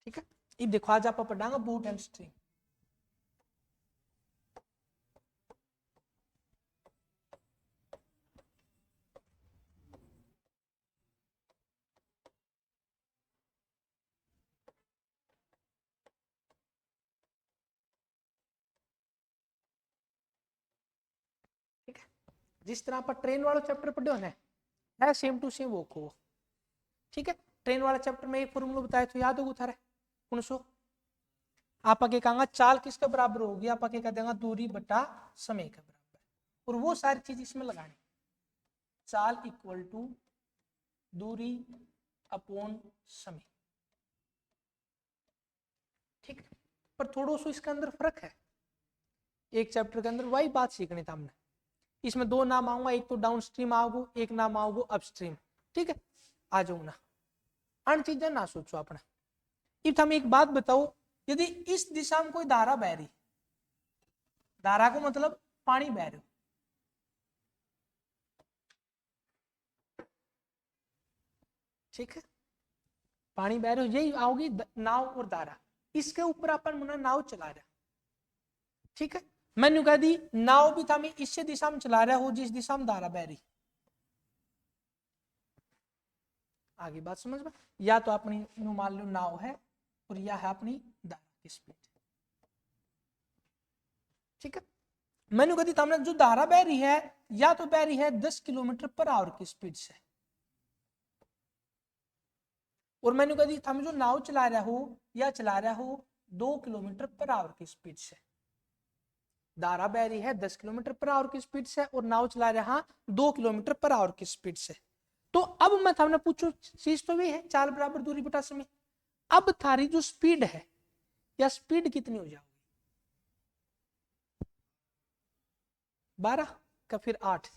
ठीक है। ये देखो आज आप पढ़ांगा बूट एंड स्ट्रीम। ठीक है, जिस तरह आप ट्रेन वाला चैप्टर पढ़ो ना है सेम टू सेम वो को। ठीक है, ट्रेन वाला चैप्टर में एक फॉर्मूला बताया तो याद होगा थारे कौन सो आप आगे कहेंगे चाल किसके बराबर होगी, आप आगे कह देंगे दूरी बटा समय के बराबर, और वो सारी चीज इसमें लगानी। चाल इक्वल टू दूरी अपॉन समय। ठीक, पर थोड़ा सा इसके अंदर फर्क है। एक चैप्टर के अंदर वही बात सीखनी था हमने। इसमें दो नाम आऊंगा, एक तो डाउन स्ट्रीम आओगे, एक नाम आओगे अपस्ट्रीम। ठीक है, आ जाओ ना, अन चीजें ना सोचो अपना। इफ हम एक बात बताओ, यदि इस दिशा में कोई धारा बह रही, धारा को मतलब पानी बह रहे हो, ठीक है, पानी बह रहे हो, यही आओगी नाव और धारा, इसके ऊपर अपन मुना नाव चला रहा। ठीक है, मैंने कह दी नाव भी था मैं इससे दिशा में चला रहा हूं जिस दिशा में धारा बह रही। आगे बात समझ में, या तो अपनी मान लो नाव है और यह है अपनी धारा की स्पीड। ठीक है, मैंने कह दी हमने जो धारा बह रही है या तो बह रही है 10 किलोमीटर पर आवर की स्पीड से, और मैंने कह दी हम जो नाव चला रहा हूं या चला रहा हूं 2 किलोमीटर पर आवर की स्पीड से। धारा बह रही है 10 किलोमीटर पर आवर की स्पीड से और नाव चला रहा 2 किलोमीटर पर आवर की स्पीड से। तो अब मैं थामने पूछू चीज तो भी है चाल बराबर दूरी बटा समय। अब थारी जो स्पीड है या स्पीड कितनी हो जाएगी, 12 का फिर 8,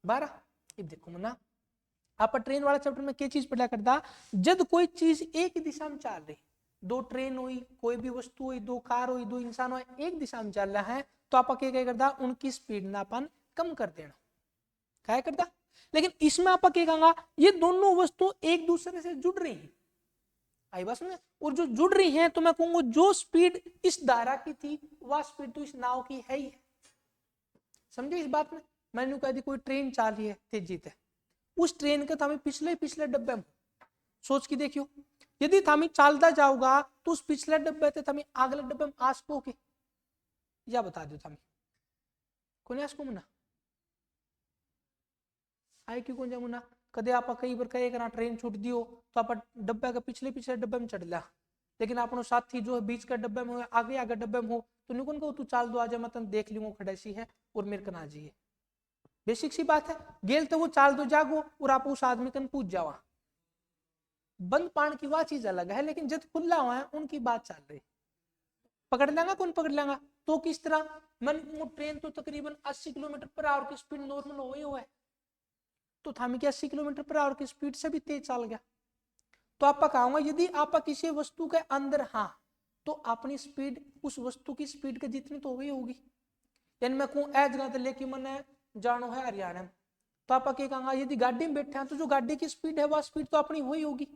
12। अब देखो ना आप ट्रेन वाला चैप्टर में क्या चीज पढ़ा करता, जब कोई चीज एक दिशा में चल रही, दो ट्रेन हुई, कोई भी वस्तु हुई, दो कार हुई, दो इंसान हुए, एक दिशा में चल रहा है, तो आप क्या करता, उनकी स्पीड ना अपन कम कर देना, क्या करता। लेकिन इसमें आप क्या कहेंगे, ये दोनों वस्तु एक दूसरे से जुड़ रही है, आई बात में, और जो जुड़ रही हैं तो मैं कहूंगा जो स्पीड इस धारा की थी वह स्पीड तो इस नाव की है ही है। समझे इस बात में। मैंने कह दी कोई ट्रेन चल रही है तेजी से, उस ट्रेन के थामी पिछले पिछले डब्बे में सोच के देखियो, यदि थामी चालता जाओगा तो उस पिछले डब्बे से थामी अगले डब्बे में आ सकोगे, या बता दो थामी कौन आ सको मुना, आए क्यों कौन जामुना। कदे आप कई बार कहे करा ट्रेन छूट दियो तो आप डब्बे के पिछले पिछले डब्बे में चढ़ लिया, लेकिन अपनो साथी जो बीच के डब्बे में हो आगे आगे डब्बे में हो तो निकुन को तू चाल दो आजा मैं तन देख लूंगा खड़े सी है और मेरे कना जी है। बेसिक सी बात है, गेल तो वो चाल दो जागो और आप उस आदमी कन पूछ जावा। बंद पान की वह चीज अलग है, लेकिन जब खुला हुआ है उनकी बात चल रही, पकड़ लेंगा कौन पकड़ लेंगा। तो किस तरह मन ट्रेन तो तकरीबन 80 किलोमीटर पर आवर की स्पीड नॉर्मल हो ही हुआ है, तो थामी के 80 किलोमीटर पर आवर की स्पीड से भी तेज चल गया। तो आप कहूंगा यदि आप किसी वस्तु के अंदर हाँ तो अपनी स्पीड उस वस्तु की स्पीड के जितनी तो हुई होगी। यानी मैं कहूँ ए जगह लेके मैंने जानो है हरियाणा में, तो आप क्या कहूंगा यदि गाड़ी में बैठे हैं तो जो गाड़ी की स्पीड है वह स्पीड तो अपनी हुई होगी।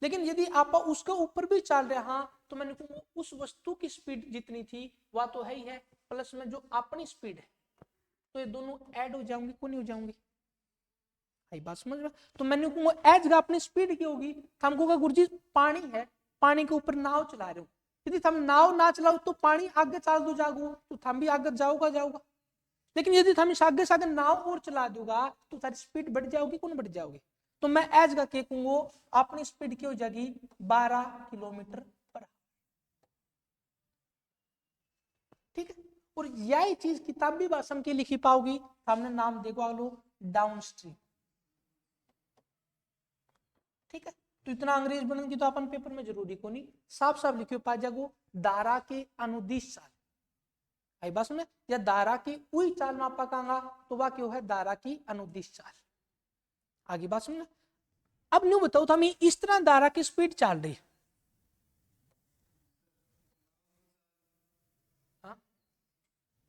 लेकिन यदि आप उसके ऊपर भी चल रहे हाँ तो मैंने कहूँ उस वस्तु की स्पीड जितनी थी वह तो है ही है, प्लस में जो अपनी स्पीड है, तो ये दोनों ऐड हो जाऊंगी कौन हो जाऊंगी, आई बात समझ में। तो मैंने कहूंगा ए जगह अपनी स्पीड की होगी, हमको का गुरुजी पानी है, पानी के ऊपर नाव चला रहे हो, यदि तुम नाव ना चलाओ तो पानी आगे चल दो जागो तो थम भी आगे जाओगा जाओगा। लेकिन यदि तुम आगे से आगे नाव और चला दोगा तो सारी स्पीड बढ़ जाओगी कौन बढ़ जाओगी। तो मैं एज का के कहूंगा अपनी स्पीड की हो जाएगी 12 किलोमीटर पर। ठीक है, और यही चीज किताबी भाषा में लिखी पाओगी, हमने नाम देखो लो डाउन स्ट्रीम। ठीक है, तो इतना अंग्रेज बनने की तो अपन पेपर में जरूरी को नहीं, साफ साफ लिखियो पा जागो दारा के अनुदिश चाल, आई बात सुने, या दारा की उई चाल मापा कांगा तो वह क्यों है दारा की अनुदिश चाल। आगे बात सुनना, अब न्यू बताओ था मैं इस तरह दारा की स्पीड चल रही है,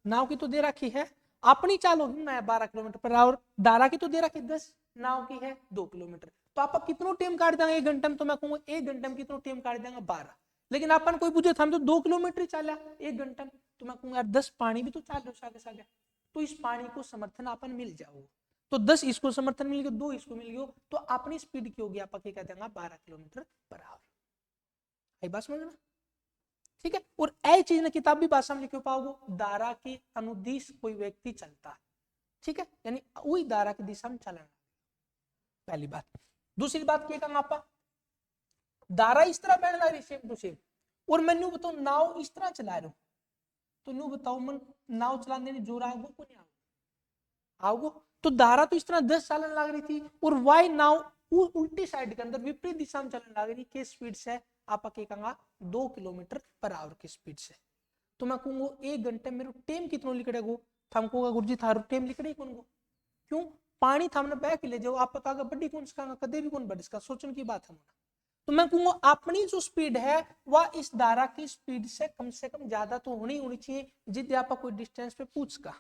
नाव की तो दे रखी है अपनी चाल होगी ना 12 किलोमीटर पर आवर, दारा की तो दे रखी 10, नाव की है 2 किलोमीटर। तो आप कितनो टाइम काट देंगे 1 घंटे में, तो मैं कहूंगा 1 घंटे में कितनो टाइम काट देंगे 12। लेकिन अपन कोई पूछे हम तो 2 किलोमीटर ही चला 1 घंटे में, तो मैं कहूंगा यार 10 पानी भी तो चाल रहे सागे सागे, तो इस पानी को समर्थन अपन मिल जाओ, तो 10 इसको समर्थन मिल गया, 2 इसको मिल गया, तो अपनी स्पीड की होगी आप क्या कह देंगे 12 किलोमीटर पर आवर। आई बात समझ में? ठीक है। और ऐसी चीज ने किताब भी भाषा में लिखे पाओगे, धारा के अनुदिश कोई व्यक्ति चलता है, ठीक है, यानी वही धारा की दिशा में चलना, पहली बात। दूसरी बात क्या कहूंगा आपा, धारा इस तरह बहने लग रही सेम टू सेम, और मैं बताऊं नाव इस तरह चला रहा हूं, तो न्यू बताओ मन नाव चलाने में जोर आओगे को नहीं आओगे? तो धारा तो इस तरह 10 चलन लग रही थी, और वाई नाव उल्टी साइड के अंदर विपरीत दिशा में चलने लग रही, किस स्पीड से आप कहूंगा 2 किलोमीटर पर आवर की स्पीड से। तो मैं कहूंगा 1 घंटे मेरे टाइम कितना लिखड़ेगो, हमको गुरुजी थारो टाइम लिखड़े कौन को, क्यों पानी थामने बह के ले जाओ, आप पता बड्डी कौन सा कदे भी कौन बड़ी इसका सोचने की बात है। तो मैं कहूंगा अपनी जो स्पीड है वह इस धारा की स्पीड से कम ज्यादा तो होनी चाहिए, जिद्दे आप कोई डिस्टेंस पे पूछ का,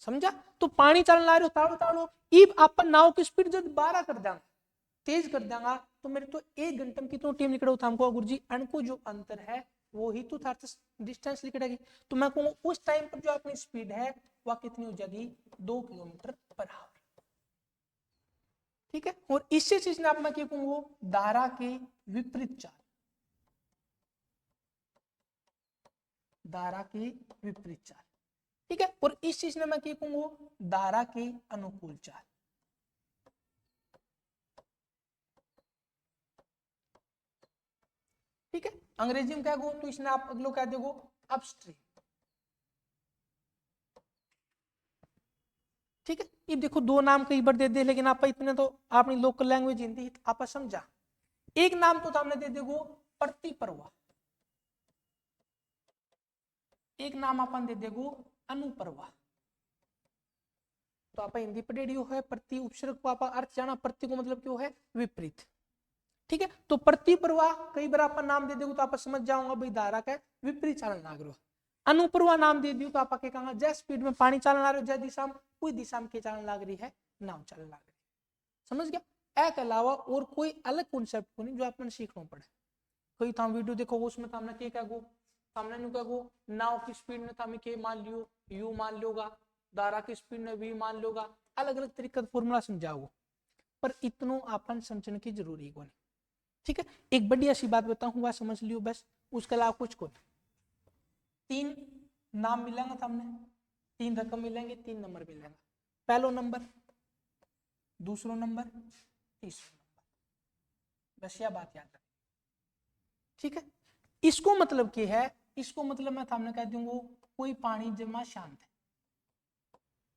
समझा? तो पानी चलना रहे हो ताड़ो ताड़ो, इब अपन नाव की स्पीड जब 12 कर देंगे, तेज कर देंगे, तो मेरे तो 1 घंटे में कितना टाइम निकला हमको गुरुजी, अनको जो अंतर है वो ही तो डिस्टेंस लिखेगी। तो मैं कहूंगा उस टाइम पर जो अपनी स्पीड है वह कितनी हो जाएगी 2 किलोमीटर पर आवर, ठीक है। और इसी चीज ने आप मैं क्या कहूंगा धारा के विपरीत चाल, धारा के विपरीत चाल, ठीक है। और इस चीज ने मैं क्या कहूंगा धारा के अनुकूल चाल, ठीक है। अंग्रेजी में क्या कहूं तो इसने आप अगलो क्या देखो अपस्ट्रीम, ठीक है। ये देखो 2 नाम कई बार दे दे, लेकिन आप इतने तो अपनी लोकल लैंग्वेज हिंदी आप समझा। एक नाम तो सामने दे देखो प्रतिप्रवाह, एक नाम अपन दे देखो अनुप्रवाह। तो आप हिंदी पढ़ी है प्रति उपसर्ग को आप अर्थ जाना, प्रति को मतलब क्यों है विपरीत, ठीक है। तो प्रतिप्रवाह कई बार अपन नाम दे देखो तो आप समझ जाओगे भाई धारा का विपरीत चालन लाग रहा। अनुप्रवाह नाम दे दियो तो आप कहेंगे जय स्पीड में पानी चलन आ रहा है, जय दिशा में कोई दिशा में के चालन लाग रही है, नाव चलन लाग रही है, समझ गया? एक अलावा और कोई अलग कॉन्सेप्ट को नहीं जो अपन सीखना पड़े। कोई था वीडियो देखो उसमें हमने क्या क्या गो सामने नु क्या गो नाव की स्पीड में थामी के मान लियो यू मान लोगा, धारा की स्पीड में वी मान लोगा, अलग अलग तरीके का फॉर्मूला समझाओ, पर इतनो अपन समझने की जरूरी को नहीं, ठीक है। एक बढ़िया सी बात बताऊं वह समझ लियो बस, उसके अलावा कुछ को नहीं। 3 नाम मिलेंगे सामने, 3 रकम मिलेंगे, 3 नंबर मिलेंगे, पहलो नंबर, दूसरो नंबर, तीसरो नंबर, बस यह बात याद रखें, ठीक है। इसको मतलब क्या है, इसको मतलब मैं सामने कह दूंगा कोई पानी जमा शांत है,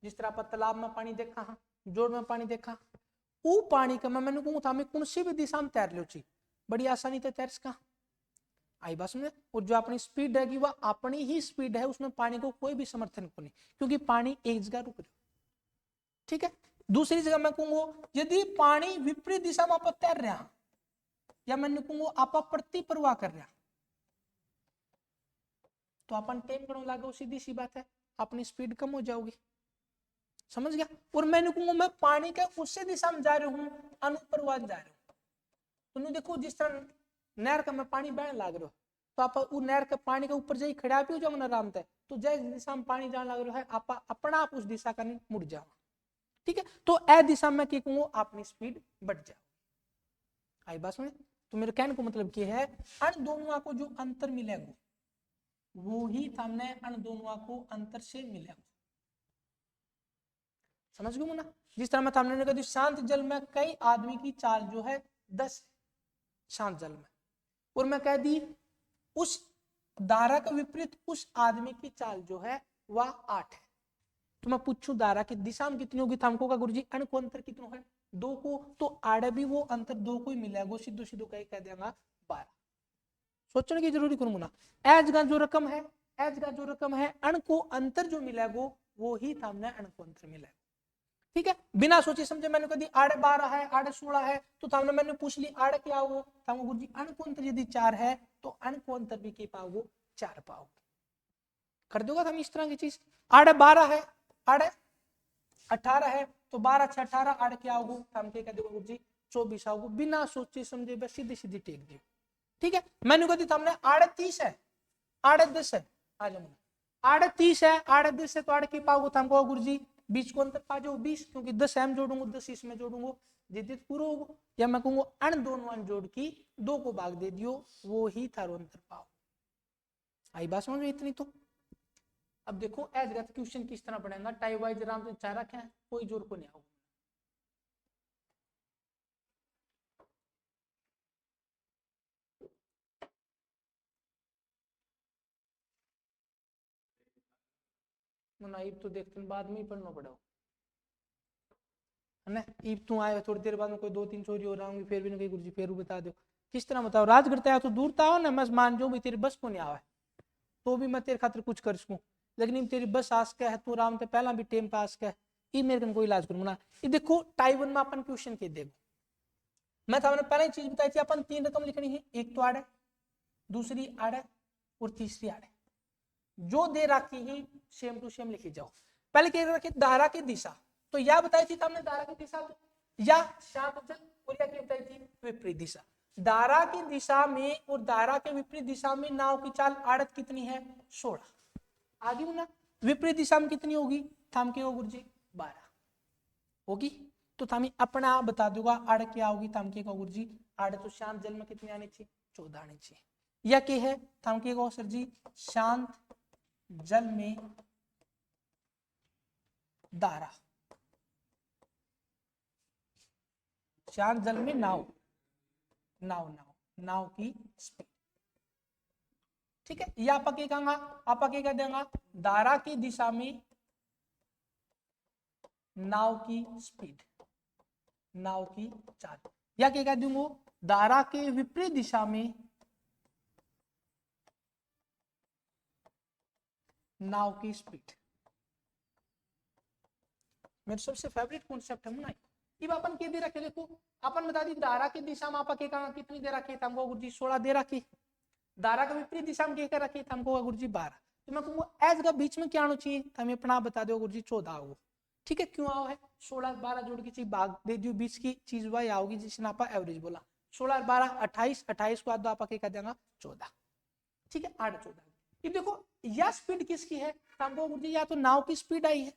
जिस तरह आप तालाब में पानी देखा हाँ, जोड़ में पानी देखा, वो पानी का मैंने कहूँ हमें कौन सी भी दिशा में तैर लो चाहिए, बड़ी आसानी से तैर सका, आई बात समझे? और जो अपनी स्पीड रहेगी वह अपनी ही स्पीड है, उसमें पानी को कोई भी समर्थन को नहीं, क्योंकि पानी एक जगह रुक रहा, ठीक है। दूसरी जगह मैं कहूंगा यदि पानी विपरीत दिशा में आप तैर रहा, या मैं कहूंगा आप प्रति प्रवाह कर रहा, तो अपन टाइम करने लगा, सीधी सी बात है अपनी स्पीड कम हो जाओगी, समझ गया? और मैं कहूंगा मैं पानी के उससे दिशा में जा रहा हूं, अनुप्रवाह जा रहा हूं, तो देखो जिस तरह नहर का मैं पानी बहने लग रहा, तो आप वो नहर के पानी के ऊपर जाइए खड़ा भी हो जाओ ना आराम से, तो जैस दिशा में पानी जाने लग रहा है आप अपना आप उस दिशा का मुड़ जाओ, ठीक है। तो ए दिशा में क्या कहूंगा अपनी स्पीड बढ़ जाओ, आई बात में? तो मेरे कहने को मतलब क्या है, अन दोनों को जो अंतर मिलेगा वो ही सामने अन दोनों को अंतर से मिलेगा, समझ गए ना? जिस तरह मैं सामने ने कहा शांत जल में कई आदमी की चाल जो है 10 शांत जल में, और मैं कह दी उस धारा के विपरीत उस आदमी की चाल जो है वह 8 है, तो मैं पूछूं धारा की दिशा में कितनी होगी, हमको का गुरुजी अन को अंतर कितना है 2 को, तो आड़े भी वो अंतर 2 को ही मिलेगा, सीधो सीधो कह देगा 12, सोचने की जरूरी करूँ ना। एज का जो रकम है, एज का जो रकम है अण को अंतर जो मिलेगा वो ही सामने अण को अंतर मिलेगा, ठीक है। बिना सोचे समझे मैंने कह दी आड़े 12 है आड़े 16 है, तो सामने मैंने पूछ ली आड़े क्या हो, गुरुजी अण को अंतर यदि 4 है तो अण को अंतर भी क्या पाओगे 4 पाओगे, कर दोगा हम इस तरह की चीज। आड़े 12 है आड़े 18 है, तो 12 6 18 आड़े क्या होगा हम क्या कह दोगे गुरुजी 24 आओगे, बिना सोचे समझे बस सीधी सीधी टेक दी। ठीक है, मैंने कहा था हमने 38 है, 38 है, आ जाओ 38 है, 38 है तो 8 की पाओगे तो हमको गुरुजी बीच को अंतर पा जाओ 20, क्योंकि 10 एम जोड़ूंगा 10 इसमें जोड़ूंगा जितने पूरा होगा, या मैं कहूंगा अन दोनों अन जोड़ की 2 को भाग दे दियो, वो ही थारो अंतर पाओ। आई बात समझ में इतनी तो। अब देखो एज गत क्वेश्चन किस तरह पढ़ेगा, टाइप वाइज आराम से चाह रखा है, कोई जोड़ को नहीं आओ। ईब तो देखते बाद में ही पढ़ना पड़ा है ना। ईब तू आए थोड़ी देर बाद में कोई 2-3 चोरी हो रहा होंगी, फिर भी ना कहीं गुरुजी फिर बता दो किस तरह बताओ। राज करता है तो दूर था ना, मैं मान जाऊं भी तेरी बस को नहीं आवा तो भी मैं तेरे खातिर कुछ कर सकूं, लेकिन तेरी बस आस के है तू आराम से पहला भी टाइम पास के ये मेरे को कोई इलाज करूंगा ना। ये देखो टाइप 1 में अपन क्वेश्चन के देखो, मैं तो हमने पहले ही चीज बताई थी, अपन 3 रकम लिखनी है, एक तो आड़ है, दूसरी आड़ है और तीसरी आड़ है। जो दे रखी ही सेम टू सेम लिखी जाओ। पहले क्या रखी धारा की दिशा, तो यह बताई थी हमने धारा की दिशा तो या शांत जल, और क्या बताई थी विपरीत दिशा। धारा की दिशा में और धारा के विपरीत दिशा में नाव की चाल आड़त कितनी है 16, आगे ना विपरीत दिशा में कितनी होगी थाम के गुरुजी 12 होगी, तो थामी अपना आप बता दूंगा आड़ क्या होगी थाम के गुरुजी। आड़ तो शांत जल में कितनी आनी चाहिए 14 आनी चाहिए, या क्या है थाम के सर जी शांत जल में धारा, शांत जल में नाव, नाव नाव नाव की स्पीड। ठीक है, या आप क्या देंगे धारा की दिशा में नाव की स्पीड, नाव की चाल, या क्या कह दूंगा धारा के विपरीत दिशा में नाव की स्पीड। मेरे सबसे फेवरेट कॉन्सेप्ट है ना। अब अपन के दे रखे देखो, अपन बता दी धारा की दिशा में आप कितनी दे रखी हमको गुरुजी 16 दे रखी, धारा के विपरीत दिशा में क्या रखी हमको गुरुजी 12, तो मैं कहूंगा एज का बीच में क्या आना चाहिए हमें अपना बता दो गुरुजी 14 हो। ठीक है, क्यों आओ है 16 12 जोड़ की चीज भाग दे दियो, बीच की चीज वही आओगी जिसने आप एवरेज बोला 16 12 28, 28 को आप आपके कह देंगे 14। ठीक है 8 14। ये देखो यह स्पीड किसकी है हमको गुरुजी, या तो नाव की स्पीड आई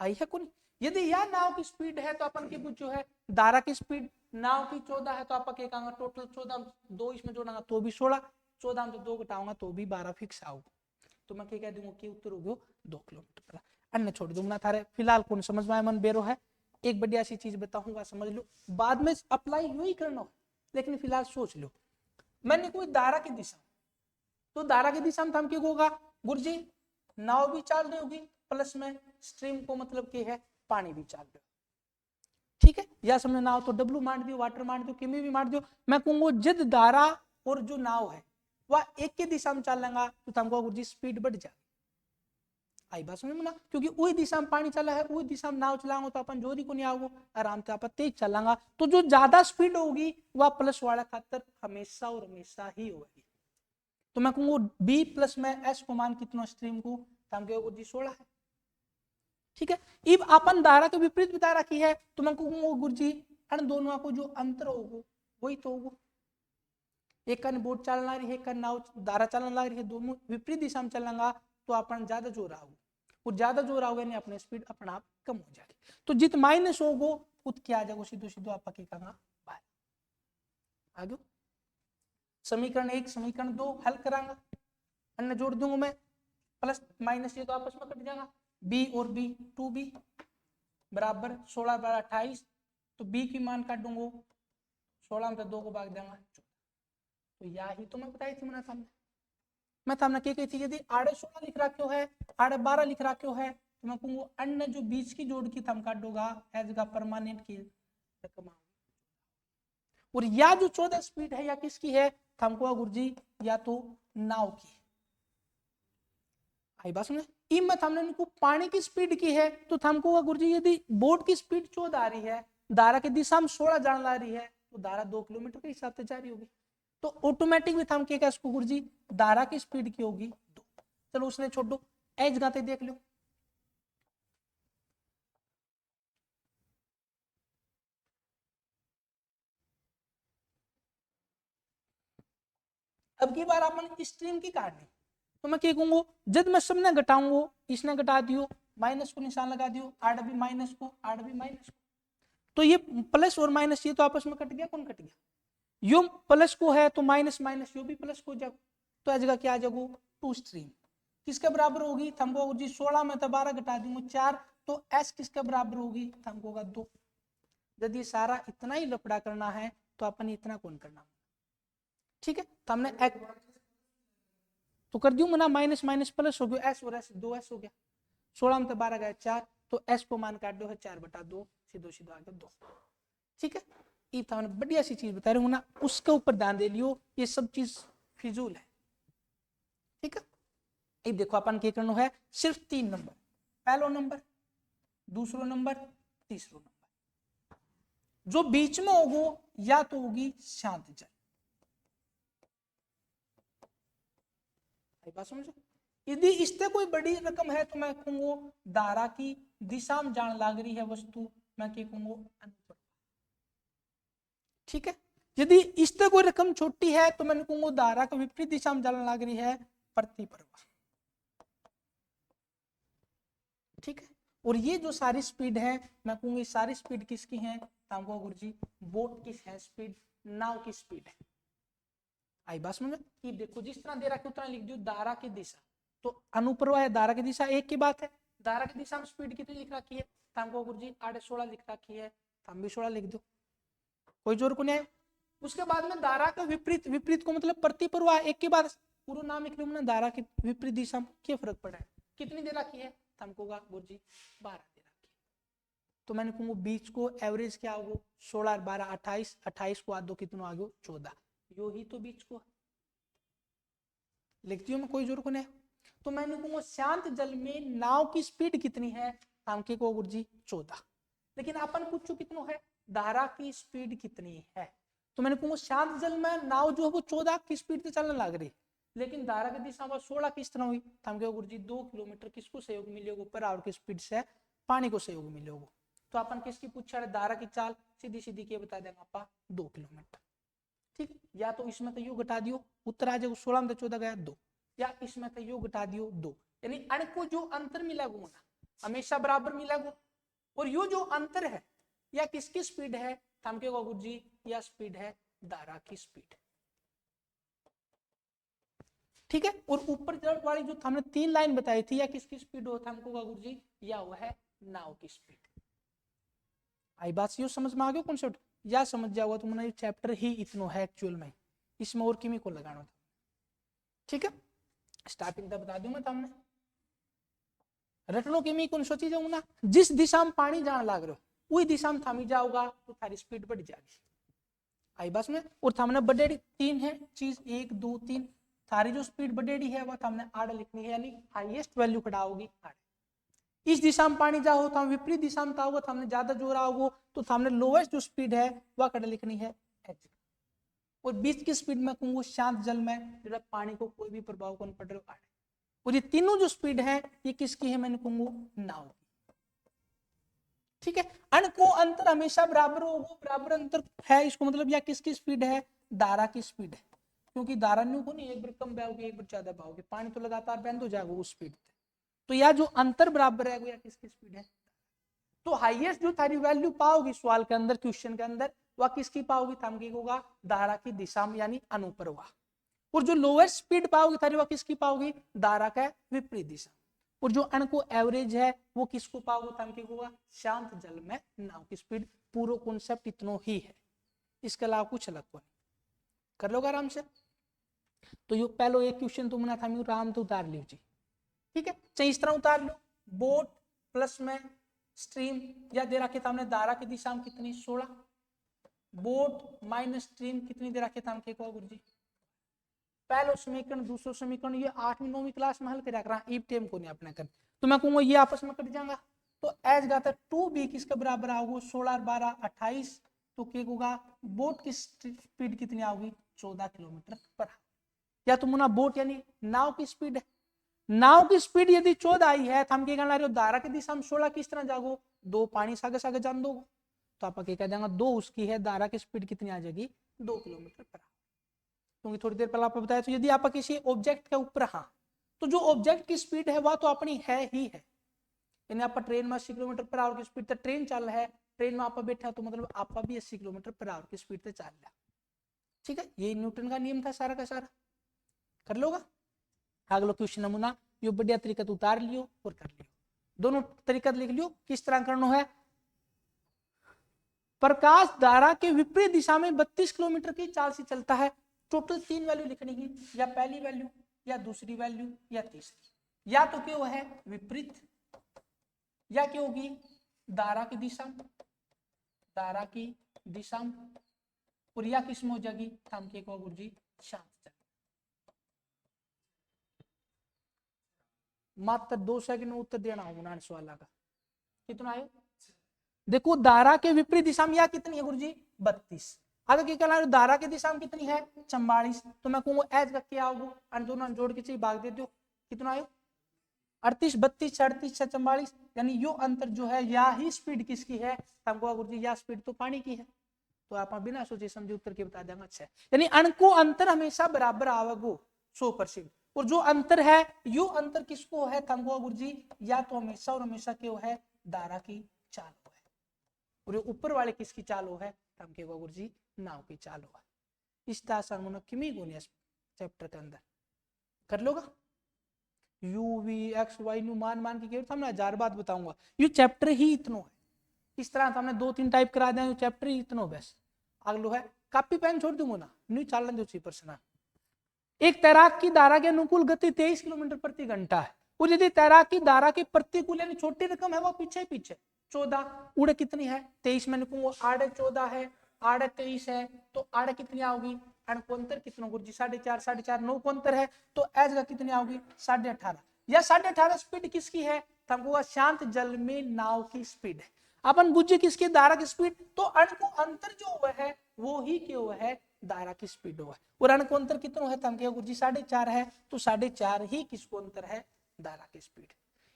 है कौन, यदि यह नाव की स्पीड है तो अपन की कुछ जो है धारा की स्पीड नाव की 14 है, तो आप क्या कहेंगे टोटल 14 2 इसमें जोड़ांगा तो भी 16, 14 में 2 घटाऊंगा तो भी 12 फिक्स आओगे, तो मैं क्या कह दूंगा कि उत्तर होगा 2 किलोमीटर। अन्य छोड़ दूंगा थारे फिलहाल कौन समझ में मन बेरो है। एक बढ़िया सी चीज बताऊंगा समझ लो, बाद में अप्लाई यू ही करना हो, लेकिन फिलहाल सोच लो। मैंने कोई धारा की दिशा, तो धारा की दिशा में हम क्या होगा गुरुजी नाव भी चल रही होगी प्लस में स्ट्रीम को मतलब क्या है पानी भी चल रहा है। ठीक है, या समझ नाव तो डब्लू मान दियो वाटर मान दियो किमी भी मान दियो, मैं कहूंगा जिद धारा और जो नाव है वह एक की दिशा में चलेगा तो हमको गुरुजी स्पीड बढ़ जाएगी। आई बात समझ में ना, क्योंकि वही दिशा में पानी चला है वही दिशा में नाव चलाओगे तो अपन जोरी को नहीं आओगे, आराम से आप तेज चलांगा, तो जो ज्यादा स्पीड होगी वह प्लस वाला खातर हमेशा और हमेशा ही होगी। तो मैं कहूंगा बी प्लस में एस को मान कितना स्ट्रीम को गुरुजी 16 है। ठीक है, अब अपन धारा के विपरीत बता रखी है, तो मैं कहूंगा गुरुजी इन दोनों को जो अंतर होगा वही तो होगा, एक कन बोट चलना रही है एक कन नाव धारा चलना लग रही है, दोनों विपरीत दिशा में चलेंगा तो अपन ज्यादा जोर आओगे, और ज्यादा जोर आओगे नहीं अपने स्पीड अपना आप कम हो जाएगी, तो जित माइनस होगो उत क्या आ जाएगा सीधो सीधो आप बाहर आगे। समीकरण 1 समीकरण 2 हल करांगा, अन्य जोड़ दूंगा मैं प्लस माइनस ये तो आपस में कट जाएगा, बी और बी 2b बराबर 16 12 28, तो बी की मान काट दूंगा 16 में 2 को भाग देंगे, तो यही तो मैं बताई थी मैं सामने क्या कही थी, यदि आड़े 16 लिख रखो है आड़े 12 लिख रखो है तो मैं कहूंगा अन्य जो बीच की जोड़ की थम काट दूंगा एज का परमानेंट की रकम, और या जो 14 स्पीड है या किसकी है हमको गुरुजी या तो नाव की। आई बात सुने, में हमने इनको पानी की स्पीड की है तो हमको गुरुजी यदि बोट की स्पीड 14 आ रही है धारा की दिशा में 16 जान ला रही है तो धारा 2 किलोमीटर के हिसाब से जा रही होगी, तो ऑटोमेटिक भी हम क्या इसको गुरुजी धारा की स्पीड की होगी 2। चलो उसने छोड़ दो, एज गाते देख लो, अब की बार अपन स्ट्रीम की काटनी, तो मैं क्या कहूंगा, जब मैं सबने घटाऊंगा, इसने घटा दियो, माइनस को निशान लगा दियो, आठ भी माइनस को, आठ भी माइनस को, तो ये प्लस और माइनस ये तो आपस में कट गया, कौन कट गया, यो प्लस को है तो माइनस माइनस यो भी प्लस को जाओ, तो आ जाएगा क्या आ जाएगा, टू स्ट्रीम किसके बराबर होगी, थमको जी 16 में तो 12 घटा दूंगा 4, तो एस किसके बराबर होगी, थमको होगा 2। यदि सारा इतना ही लफड़ा करना है तो अपन इतना कौन करना, ठीक है, तो हमने तो कर दियो ना, माइनस माइनस प्लस हो गया, एस और एस 2s हो गया, 16 में तो 12 गया 4, तो एस को मान काट दो है 4/2, सीधो सीधो आ गया 2, ठीक है। ये था बढ़िया सी चीज बता रही हूँ ना, उसके ऊपर ध्यान दे लियो, ये सब चीज फिजूल है, ठीक है। ये देखो अपन क्या करना है, सिर्फ 3 नंबर, पहला नंबर, दूसरा नंबर, तीसरा नंबर, जो बीच में होगो या तो होगी शांत जल, बात समझो। यदि इससे कोई बड़ी रकम है तो मैं कहूंगा धारा की दिशा में जान लाग रही है वस्तु, मैं क्या कहूंगा अनुप्रवाह, ठीक है। यदि इससे कोई रकम छोटी है तो मैं कहूंगा धारा का विपरीत दिशा में जान लाग रही है प्रतिप्रवाह, ठीक है। और ये जो सारी स्पीड है मैं कहूंगी सारी स्पीड किसकी है, तांगो गुरुजी बोट की है स्पीड, नाव की स्पीड है, आई बात समझ। ये देखो जिस तरह दे रखा उतना लिख दो, धारा की दिशा, तो अनुप्रवाह है धारा की दिशा एक की बात है, धारा की दिशा में स्पीड कितनी लिख रखी है, तांगो गुरुजी 8/16 लिख रखी है, हम भी 16 लिख दो, कोई जोर को नहीं है। उसके बाद में धारा का विपरीत, विपरीत को मतलब प्रतिप्रवाह, एक के बाद पूरा नाम लिख लो, धारा की विपरीत दिशा में क्या फर्क पड़ा है, कितनी दे रखी है, हमको गुरुजी 12 दे रखी है, तो मैंने कहूंगा बीच को एवरेज क्या होगा, 16 12 28, 28 को आध दो कितना आ गया 14, यो ही तो बीच को लिखती हूँ मैं, कोई जोर को नहीं। तो मैंने कहूंगा शांत जल में नाव की स्पीड कितनी है, हमके को गुरुजी 14, लेकिन अपन पूछो कितना है, धारा की स्पीड कितनी है, तो मैंने कहूंगा शांत जल में नाव जो है वो 14 की स्पीड से चलने लग रही, लेकिन धारा की दिशा में 16 किस तरह हुई, हम कहो गुरुजी 2 किलोमीटर किसको सहयोग मिलेगा, ऊपर और की स्पीड से पानी को सहयोग मिलेगा, तो अपन किसकी पूछा है, धारा की चाल सीधी सीधी के बता देंगे आपा 2 किलोमीटर, ठीक। या तो इसमें तो यो घटा दियो, उत्तर आ जाएगा 16 में 14 गया 2, या इसमें तो यो घटा दियो 2, यानी अण को जो अंतर मिलेगा ना हमेशा बराबर मिलेगा, और यो जो अंतर है या किसकी स्पीड है, हम के गुरुजी या स्पीड है धारा की स्पीड, ठीक है। और ऊपर वाली जो हमने 3 लाइन बताई थी या किसकी स्पीड होता हमको गुरुजी, या वह है नाव की स्पीड, आई बात यो समझ में आ गया कॉन्सेप्ट, या समझ जाओगा तुमने, ये चैप्टर ही इतना है एक्चुअल में, इसमें और केमिकल लगाना था, ठीक है। स्टार्टिंग तक बता दूं मैं तुमने, रटनो केमिकल सोची जाऊं ना, जिस दिशा में पानी जान लाग रहे हो वही दिशा में थामी जाओगा तो थारी स्पीड बढ़ जाएगी, आई बस में। और थामने बढ़ेड़ी 3 है चीज, 1 2 3, थारी जो स्पीड बढ़ेड़ी है वह थामने 8 लिखनी है, यानी हाईएस्ट वैल्यू खड़ा होगी 8, इस दिशा में पानी जाओ तो विपरीत दिशा में होगा, हमने ज्यादा जोर आओगे तो हमने लोएस्ट जो स्पीड है वह कड़ लिखनी है h, और बीच की स्पीड में कहूंगा शांत जल में जब पानी को कोई भी प्रभाव कौन पड़ रहा है, और ये तीनों जो स्पीड है ये किसकी है, मैंने कहूंगा नाव की, ठीक है। अण को अंतर हमेशा बराबर होगा, बराबर अंतर है इसको मतलब या किसकी स्पीड है, धारा की स्पीड है, क्योंकि धारा न्यू को नहीं एक बार कम बहाओगे एक बार ज्यादा बहाओगे, पानी तो लगातार बंद हो जाएगा उस स्पीड, तो यह जो अंतर बराबर है वो या किसकी स्पीड है, तो हाईएस्ट जो थारी वैल्यू पाओगी सवाल के अंदर क्वेश्चन के अंदर वह किसकी पाओगी, थामकी होगा धारा की दिशा में यानी अनुप्रवाह, और जो लोएस्ट स्पीड पाओगी थारी वह किसकी पाओगी, धारा का विपरीत दिशा, और जो अण को एवरेज है वो किसको पाओगे, थामकी होगा शांत जल में नाव की स्पीड, पूरा कॉन्सेप्ट इतना ही है, इसके अलावा कुछ अलग को नहीं, कर लोगे आराम से। तो यो पहलो एक क्वेश्चन तुमने आराम से उतार लीजिए, ठीक है, चाहे इस तरह उतार लो, बोट प्लस में स्ट्रीम, या दे रखे हमने धारा की दिशा में कितनी 16, बोट माइनस स्ट्रीम कितनी दे रखे थे गुरुजी, पहलो समीकरण दूसरा समीकरण ये 8वीं 9वीं क्लास में हल कर रहा है, टेम को नहीं अपने कर, तो मैं कहूंगा ये आपस में कट जाएगा, तो एज गाता 2b किसके बराबर आओगे 16 12 28, तो क्या होगा बोट की स्पीड कितनी आओगी 14 किलोमीटर पर, या तुम ना बोट यानी नाव की स्पीड है, नाव की स्पीड यदि 14 आई है तो हम क्या करना रहे हो, धारा की दिशा में 16 किस तरह जागो, 2 पानी सागे सागे जान दो, तो आप क्या कह देंगे 2 उसकी है, धारा की स्पीड कितनी आ जाएगी 2 किलोमीटर पर, क्योंकि थोड़ी देर पहले आपको बताया, तो यदि आप किसी ऑब्जेक्ट के ऊपर, हाँ, तो जो ऑब्जेक्ट की स्पीड है वह तो अपनी है ही है, यानी आप ट्रेन में 80 किलोमीटर पर आवर की स्पीड से ट्रेन चल रहा है, ट्रेन में आप बैठा तो मतलब आप भी 80 किलोमीटर पर आवर की स्पीड से चल रहा। ठीक है, ये न्यूटन का नियम था सारा का सारा। कर लोगा अगला क्वेश्चन नमूना, यो बढ़िया तरीका उतार लियो और कर लियो, दोनों तरीका लिख लियो किस तरह करना है। प्रकाश धारा के विपरीत दिशा में 32 किलोमीटर की चाल से चलता है। टोटल 3 वैल्यू लिखनी है, या पहली वैल्यू या दूसरी वैल्यू या तीसरी, या तो क्या है विपरीत, या क्या होगी धारा की दिशा, धारा की दिशा, और या किसमें हो जाएगी थम के गुरु जी शांत। मात्र 2 सेकंड में उत्तर देना होगा सवाल का। कितना आयो देखो, धारा के विपरीत दिशा में या कितनी है गुरुजी 32, आगे क्या कहला धारा की दिशा में कितनी है 44, तो मैं कहूंगा एज का क्या होगा, दोनों जोड़ के चाहिए भाग दे दो, कितना आयो 38, 32, 38, 44, यानी यो अंतर जो है या ही स्पीड किसकी है, हमको गुरुजी या स्पीड तो पानी की है, तो आप बिना सोचे समझे उत्तर के बता देंगे। अच्छा, यानी अणको अंतर हमेशा बराबर आवेगो 100%, और जो अंतर है यो अंतर किसको है थमको गुरुजी, या तो हमेशा और हमेशा क्यों है धारा की चाल है, और ऊपर वाले किसकी चाल है थमके गुरुजी नाव की चाल है। इस तरह किमी गुण चैप्टर के अंदर कर लोगा, यू वी एक्स वाई नु मान मान के हमने 1000 बात बताऊंगा, यू चैप्टर ही इतनो है। इस तरह हमने 2-3 टाइप करा दिया, चैप्टर ही इतनो बस अगलो है। कॉपी पेन छोड़ दूंगा ना, नहीं चालन जो प्रश्न। एक तैराक की धारा के अनुकूल गति 23 किलोमीटर प्रति घंटा है, और यदि तैराक की धारा के प्रतिकूल यानी छोटी रकम है वो पीछे पीछे 14, उड़े कितनी है 23, मैंने कहूँ आड़े 14 है, आड़े 23 है, तो आड़े कितनी आओगी अणकोंतर कितना गुरुजी 4.5, 4.5 9 कोंतर है, तो एज का कितनी आओगी 18.5, या 18.5 स्पीड किसकी है हमको शांत जल में नाव की स्पीड है। अपन बुझे किसकी धारा की स्पीड, तो अणको अंतर जो हुआ है वो ही क्यों है धारा की स्पीड हुआ है, और अणको अंतर कितना है तम गुरुजी 4.5 है, तो 4.5 ही किसको अंतर है धारा की स्पीड।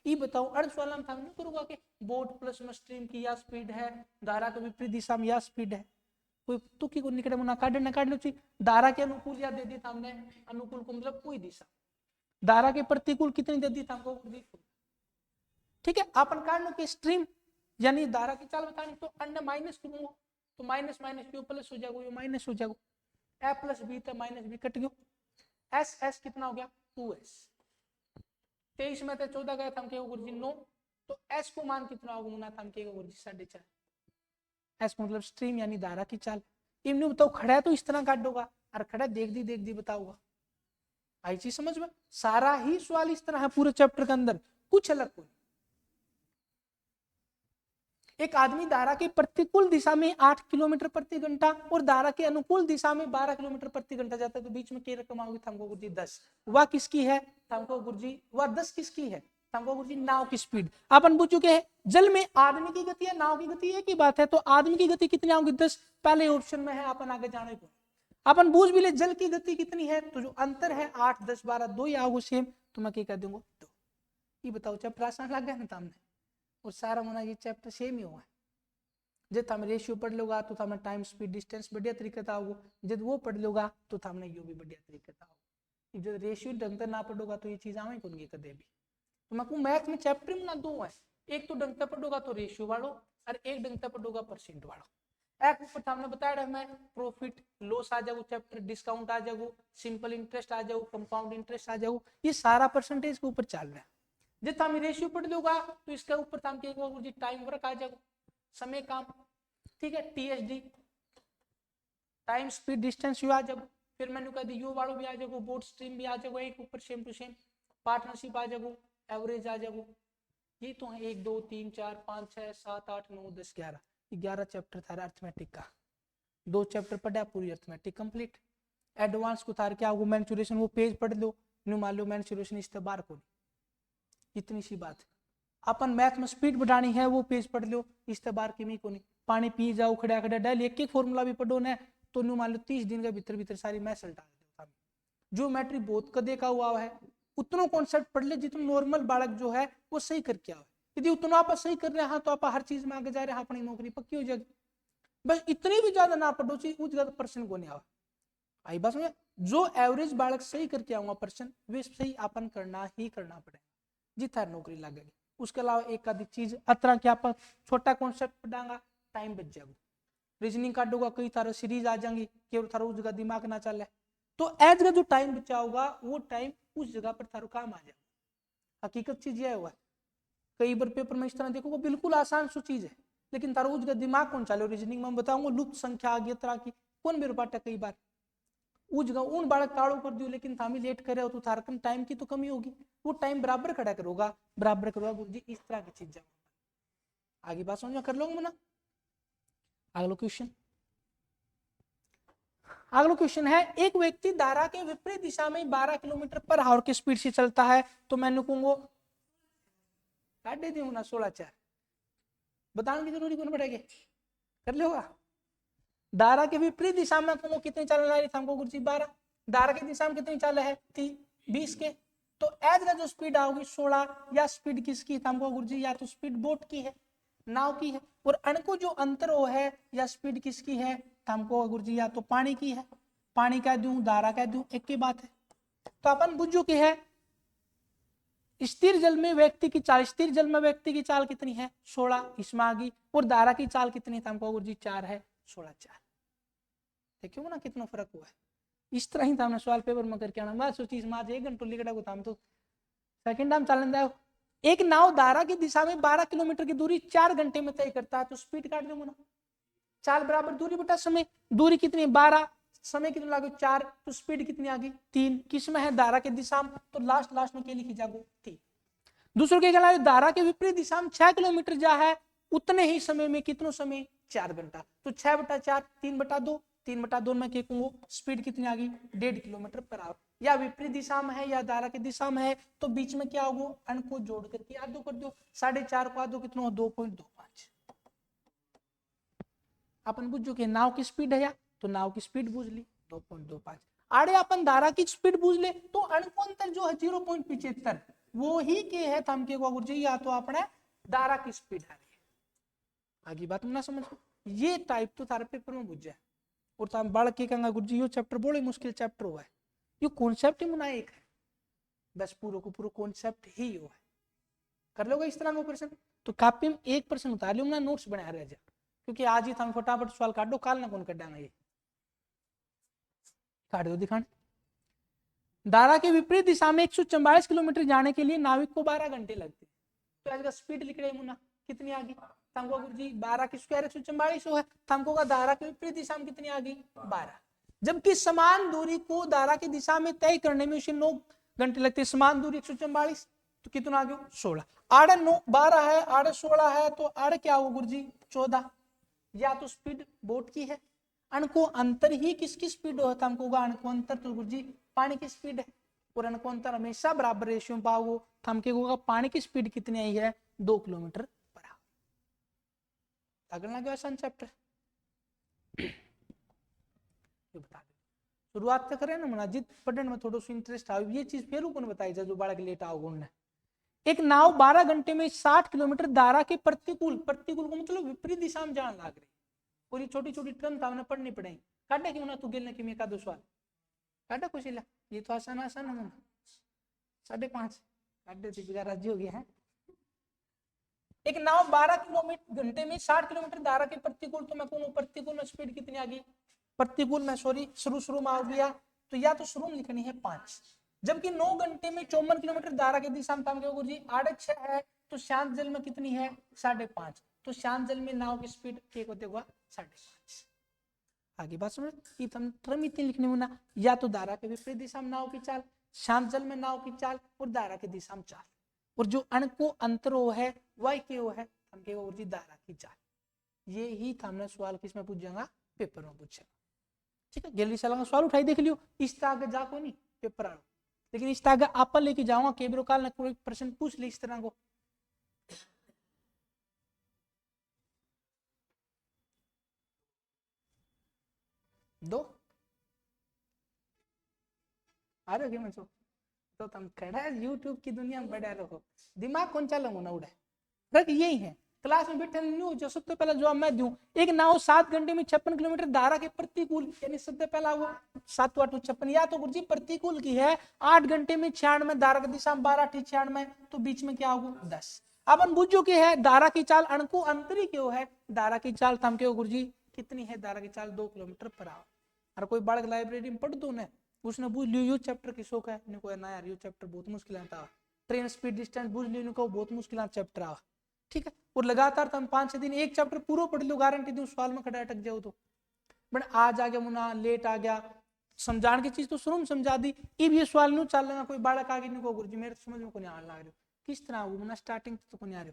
ये बताओ अर्ध सवाल में नहीं करूंगा कि बोट प्लस में स्ट्रीम की या स्पीड है, धारा के विपरीत दिशा में या स्पीड है, कोई तुकी को निकले ना काट ना काट लो चाहिए, धारा के अनुकूल या दे दी था हमने, अनुकूल को मतलब कोई दिशा, धारा के प्रतिकूल कितनी दे दी था हमको, ठीक है। अपन काट लो कि स्ट्रीम यानी धारा की चाल बतानी, तो अंडर माइनस करूंगा तो माइनस माइनस क्यू प्लस हो जाएगा, ये माइनस हो जाएगा, ए प्लस बी तो माइनस बी कट गयो, एस एस कितना हो गया 2s, 23 में 14 गया था गुरुजी 9, तो एस को मान कितना होगा मुना था गुरुजी 4.5, एस मतलब स्ट्रीम यानी धारा की चाल। इमने बताओ खड़ा है तो इस तरह काट दोगा, और खड़ा देख दी बताऊंगा, आई चीज समझ में। सारा ही सवाल इस तरह है पूरे चैप्टर के अंदर, कुछ अलग कोई। एक आदमी धारा के प्रतिकूल दिशा में 8 किलोमीटर प्रति घंटा और धारा के अनुकूल दिशा में 12 किलोमीटर प्रति घंटा जाता है, तो बीच में क्या रकम आओगी थमको गुरुजी 10, वह किसकी है थमको गुरुजी, वह 10 किसकी है थमको गुरुजी नाव की स्पीड। अपन पूछ चुके हैं जल में आदमी की गति है नाव की गति एक ही बात है, तो आदमी की गति कितनी आओगी 10, पहले ऑप्शन में है, अपन आगे जाने को अपन बूझ भी ले जल की गति कितनी है, तो जो अंतर है 8 10 12 दो ही आओगे सेम, तो मैं क्या कर दूंगा 2। ये बताओ चैप्टर आसान लग गया ना सामने, और सारा मना ये चैप्टर सेम ही हुआ है। जब हम रेशियो पढ़ लोगा तो हमने टाइम स्पीड डिस्टेंस बढ़िया तरीके से आओगे, जब वो पढ़ लोगा तो हमने यो भी बढ़िया तरीके से आओगे। जब रेशियो ढंग से ना पढ़ोगा तो ये चीज आवे कौन कदे भी। तो मैं कहूँ मैथ में चैप्टर में ना दो है, एक तो ढंग से पढ़ोगा तो रेशियो वालों, और एक ढंग से पढ़ोगा परसेंट वालों। एक ऊपर हमने बताया मैं प्रॉफिट लॉस आ जाओ चैप्टर, डिस्काउंट आ जाओ, सिंपल इंटरेस्ट आ जाओ, कंपाउंड इंटरेस्ट आ जाओ, ये सारा परसेंटेज के ऊपर चल रहा है। जब हम रेशियो पढ़ लोगा तो इसके ऊपर हम क्या टाइम वर्क आ जाओ, समय काम, ठीक है, टीएसडी टाइम स्पीड डिस्टेंस यू आ जाओ, फिर मैंने कहा यू वालों भी आ जाओ, बोर्ड स्ट्रीम भी आ जाओ, एक ऊपर सेम टू सेम, पार्टनरशिप आ जाओ, एवरेज आ जाओ। ये तो है 1 2 3 4 5 6 7 8 9 10 11, 11 चैप्टर था अर्थमेटिक का, 2 चैप्टर पढ़ा पूरी अर्थमेटिक कंप्लीट। एडवांस को थार क्या मैंसुरेशन वो पेज पढ़ लो, न्यू मान लो मैंसुरेशन इस बार को, इतनी सी बात। अपन मैथ में स्पीड बढ़ानी है वो पेज पढ़ लो, इस बार की को नहीं, पानी पी जाओ खड़ा खड़ा डाल एक एक फॉर्मूला भी पढ़ो ना, तो न्यू मान लो 30 दिन के भीतर भीतर सारी मैथ डाल दो। जो मैट्रिक बहुत कदे का हुआ है उतना कॉन्सेप्ट पढ़ ले जितना नॉर्मल बालक जो है वो सही करके आओ, यदि उतना आप सही कर रहे हैं तो आप हर चीज में आगे जा रहे हैं, अपनी नौकरी पक्की हो जाएगी। बस इतनी भी ज्यादा ना पढ़ो चाहिए उस ज्यादा परसेंट को नहीं आओ, आई बात समझ। जो एवरेज बालक सही करके आऊंगा पर्सन वे सही अपन करना ही करना पड़ेगा जितना नौकरी लगेगी। उसके अलावा एक आधी चीज अतरा क्या आप छोटा कॉन्सेप्ट पढ़ाऊंगा टाइम बच जाएगा। रीजनिंग काटूंगा कई तारा सीरीज आ जाएंगी केवल थारा उस जगह दिमाग ना चले तो एज का जो टाइम बचा होगा वो टाइम उस जगह पर थारो काम आ जाएगा। हकीकत चीज यह हुआ है कई बार पेपर में इस तरह देखो वो बिल्कुल आसान सी चीज है लेकिन तारो उस जगह दिमाग कौन चाले। रीजनिंग में बताऊंगा लुप्त संख्या आ गई तरह की कौन बेर पाटा कई बार वो जगह उन बालक काड़ो कर दियो लेकिन थामी लेट करे हो तो थारकन टाइम की तो कमी होगी वो टाइम बराबर खड़ा करोगा बराबर करोगा गुरुजी इस तरह की चीज आगे बात समझ में कर लोगे ना। अगला क्वेश्चन है एक व्यक्ति धारा के विपरीत दिशा में 12 किलोमीटर पर आवर की स्पीड से चलता है तो मैं कहूंगा काट दे दूं ना 16/4 बताने की जरूरी कौन पड़ेगी कर लोगा। धारा के विपरीत दिशा में कहूंगा कितनी चाल है हमको गुरुजी 12 धारा की दिशा में कितनी चाल है 20 के तो एज का जो स्पीड आओगी 16 या स्पीड किसकी हमको गुरुजी या तो स्पीड बोट की है नाव की है और अणको जो अंतर वो है या स्पीड किसकी है हमको गुरुजी या तो पानी की है पानी का दूं धारा का दूं एक की बात है। तो अपन बुझो की है स्थिर जल में व्यक्ति की चाल स्थिर जल में व्यक्ति की चाल कितनी है 16 इसमें आ गई और धारा की चाल कितनी हमको गुरुजी 4 है 16/4 देखियो ना कितना फर्क हुआ है। इस तरह ही हमने सवाल पेपर में करके आना मैं सोची इसमें आज 1 घंटा लिखा को हम तो सेकंड टाइम चलन जाओ। एक नाव धारा की दिशा में 12 किलोमीटर की दूरी 4 घंटे में तय करता है तो स्पीड काट दो ना चाल बराबर दूरी बटा समय दूरी कितनी 12 समय कितना लागू 4 तो स्पीड कितनी आ गई 3 किस में है धारा की दिशा में तो लास्ट में क्या लिखी जागो 3। दूसरों के अलावा धारा के विपरीत दिशा में 6 किलोमीटर जा है उतने ही समय में कितनो समय 4 घंटा तो 6/4 3/2 3/2 में क्या कहूंगा स्पीड कितनी आ गई 1.5 किलोमीटर पर आवर या विपरीत दिशा में है या धारा की दिशा में है तो बीच में क्या होगा अण को जोड़ करके आधो कर दो 4.5 को आधो कितना 2.25 अपन बुझो कि नाव की स्पीड है या तो नाव की स्पीड बुझ ली 2.25 आड़े अपन धारा की स्पीड बुझ ले तो अण को अंतर जो है 0.75 वो ही के है थम के गुरुजी या तो अपने धारा की स्पीड है आगे बात में ना समझ ये टाइप तो थारे पेपर में बुझ जाए और तुम बालक के कहंगा गुरुजी यो चैप्टर बड़े मुश्किल चैप्टर हुआ है यो कॉन्सेप्ट ही मुना एक है बस पूरा को पूरा कॉन्सेप्ट ही यो है कर लोगे इस तरह का प्रश्न तो कॉपी में एक प्रश्न उतार लियो ना नोट्स बना रह जा क्योंकि आज ही तुम फटाफट सवाल काट दो काल ना कौन कटाना ये काट दो दिखाने। धारा के विपरीत दिशा में 144 किलोमीटर जाने के लिए नाविक को 12 घंटे लगते हैं तो आज का स्पीड लिख रहे मुना कितनी आ गई हमको गुरुजी 12 की स्क्वायर 144 है हमको का धारा के विपरीत दिशा में कितनी आ गई 12 जबकि समान दूरी को धारा की दिशा में तय करने में उसे 9 घंटे लगते हैं समान दूरी 144 तो कितना आ गया 16 आड़े 12 है आड़े 16 है तो आड़े क्या होगा गुरुजी 14 या तो स्पीड बोट की है अणको अंतर ही किसकी स्पीड होता हमको होगा अणको अंतर तो गुरुजी पानी की स्पीड है और अणको अंतर हमेशा बराबर रेशियो में पाओगे हमके होगा पानी की स्पीड कितनी आई है 2 किलोमीटर पर आवर। अगला क्या आसान चैप्टर ये बता दे शुरुआत करें ना मनाजिद पढ़ने में थोड़ा सा इंटरेस्ट आवे ये चीज फिर कौन बताई जाए जो बालक लेट आओगे उन्हें। एक नाव 12 घंटे में 60 किलोमीटर धारा के प्रतिकूल को मतलब विपरीत दिशा में जान लाग रही और ये छोटी छोटी टर्म हमने पढ़नी पड़ेगी काटे क्यों ना तू गिलने की एक आधो सवाल काटे कुछ ये तो आसान है 5.5 काटे थी बिगा राज्य हो गया है। एक नाव 12 किलोमीटर घंटे में 60 किलोमीटर धारा के प्रतिकूल तो मैं कहूँ प्रतिकूल में स्पीड कितनी आ गई प्रतिकूल में सॉरी शुरू में आ गया तो या तो शुरू में लिखनी है 5 जबकि 9 घंटे में 54 किलोमीटर धारा की दिशा में गुरुजी 8 है तो शांत जल में कितनी है 5.5 तो शांत जल में नाव की स्पीड क्या होते होगा 5.5 आगे बात समझ टर्म इतनी लिखने में ना या तो धारा के विपरीत दिशा में नाव की चाल शांत जल में नाव की चाल और धारा की दिशा में चाल और जो अण को अंतर है वह क्यों है हम गुरुजी धारा की चाल ये ही हमने सवाल किसमें पूछ जाएगा पेपर में पूछेगा ठीक है। गैलरी साल का सवाल उठाई देख लियो इस तरह जा को नहीं पेपर आ लेकिन इस तरह आप लेके जाऊंगा केबरो काल ने कोई प्रश्न पूछ ले इस तरह को दो आ रहे हो मतलब तो तुम खड़ा है यूट्यूब की दुनिया में बढ़ा रहो दिमाग कौन चला ना उड़े रख यही है क्लास में बैठे नहीं जो सबसे पहला जवाब मैं दूं एक नाव 7 घंटे में 56 किलोमीटर धारा के प्रतिकूल यानी सबसे पहला वो 7 8 56, या तो गुरुजी प्रतिकूल की है 8 घंटे में 96, धारा की दिशा में 12 8 96, तो बीच में क्या होगा 10। अपन बुझो की है धारा की चाल अणकु अंतरी क्यों है, धारा की चाल थम क्यों गुरुजी कितनी है, धारा की चाल 2 किलोमीटर पर आवर। और कोई बालक लाइब्रेरी में पढ़ दो ना, उसने बुझ लियो यो चैप्टर की शौक है इनको ना यार, यो चैप्टर बहुत मुश्किल आता है, ट्रेन स्पीड डिस्टेंस बुझ लियो इनको बहुत मुश्किल चैप्टर आ, ठीक है। और लगातार तुम 5 6 दिन एक चैप्टर पूरा पढ़ लो, गारंटी दूं सवाल में खड़ा अटक जाओ तो। बट आज आ गया मुना लेट आ गया, समझाने की चीज तो शुरू में समझा दी, अब ये सवाल नहीं चल रहा, कोई बालक आगे नहीं को गुरुजी मेरे समझ में को नहीं आने लग रहा, किस तरह वो मुना स्टार्टिंग तो को नहीं आ रहे,